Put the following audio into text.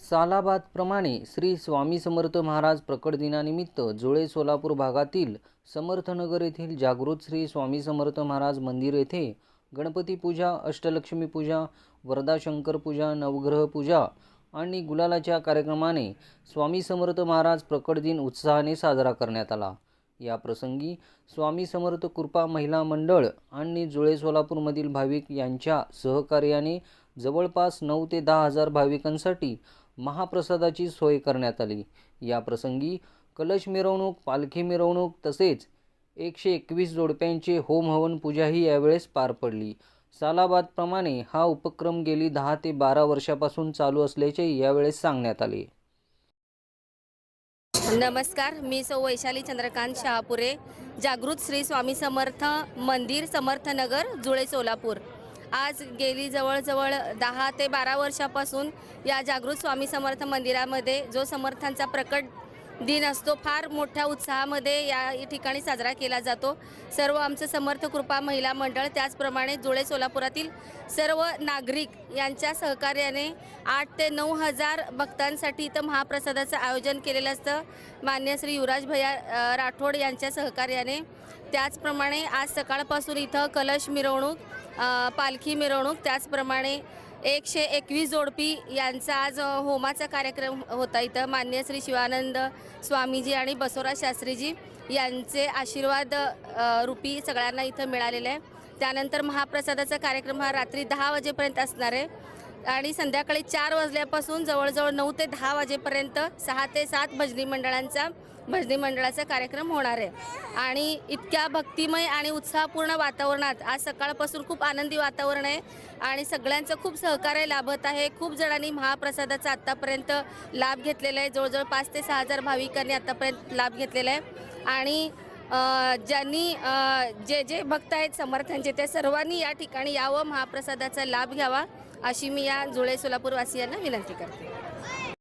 सालाबादप्रमाणे श्री स्वामी समर्थ महाराज प्रकट दिनानिमित्त जुळे सोलापूर भागातील समर्थनगर येथील जागृत श्री स्वामी समर्थ महाराज मंदिर येथे गणपती पूजा, अष्टलक्ष्मी पूजा, वरदा शंकर पूजा, नवग्रह पूजा आणि गुलालाच्या कार्यक्रमाने स्वामी समर्थ महाराज प्रकट दिन उत्साहाने साजरा करण्यात आला। या प्रसंगी स्वामी समर्थ कृपा महिला मंडळ आणि जुळे सोलापूरमधील भाविक यांच्या सहकार्याने जवळपास 9 ते 10 हजार भाविकांसाठी महाप्रसादाची सोय करण्यात आली। या प्रसंगी कलश मिरवणूक, पालखी मिरवणूक तसेच 121 जोडप्यांचे होम हवन पूजाही यावेळेस पार पडली। सालाबादप्रमाणे हा उपक्रम गेली 10 ते 12 वर्षापासून चालू असल्याचे यावेळेस सांगण्यात आले। नमस्कार, मी सौ वैशाली चंद्रकांत शहापुरे, जागृत श्री स्वामी समर्थ मंदिर, समर्थनगर, जुळे सोलापूर। आज गेली जवळजवळ 10 ते 12 वर्षापासून या जागृत स्वामी समर्थ मंदिरामध्ये जो समर्थांचा प्रकट दिन असतो फार मोठ्या उत्साहामध्ये या ठिकाणी साजरा केला जातो। सर्व आमचं समर्थ कृपा महिला मंडळ, त्याचप्रमाणे जुळे सोलापुरातील सर्व नागरिक यांच्या सहकार्याने 8 ते 9 हजार भक्तांसाठी इथं महाप्रसादाचं आयोजन केलेलं असतं मान्य श्री युवराज भैया राठोड यांच्या सहकार्याने। त्याचप्रमाणे आज सकाळपासून इथं कलश मिरवणूक, पालखी मिरवणूक, त्याचप्रमाणे 121 जोडपी यांचा आज होमाचा कार्यक्रम होता। इथं मान्य श्री शिवानंद स्वामीजी आणि बसवराज शास्त्रीजी यांचे आशीर्वाद रूपी सगळ्यांना इथं मिळालेले आहे। त्यानंतर महाप्रसादाचा कार्यक्रम हा रात्री 10 वाजेपर्यंत असणार आहे आणि संध्याकाळी 4 वाजल्यापासून जवळजवळ 9 ते 10 वाजेपर्यंत 6 ते 7 भजनी मंडळाचा कार्यक्रम होणार आहे। आणि इतक्या भक्तिमय आणि उत्साहपूर्ण वातावरणात आज सकाळपासून खूप आनंदी वातावरण आहे आणि सगळ्यांचं खूप सहकार्य लाभत आहे। खूप जणांनी महाप्रसादाचा आत्तापर्यंत लाभ घेतलेला आहे। जवळजवळ 5 ते 6 हजार भाविकांनी आत्तापर्यंत लाभ घेतलेला आहे आणि ज्यांनी जे भक्त आहेत समर्थांचे ते सर्वांनी या ठिकाणी यावं, महाप्रसादाचा लाभ घ्यावा अशी मी या जुळे सोलापूर वासियांना विनंती करते।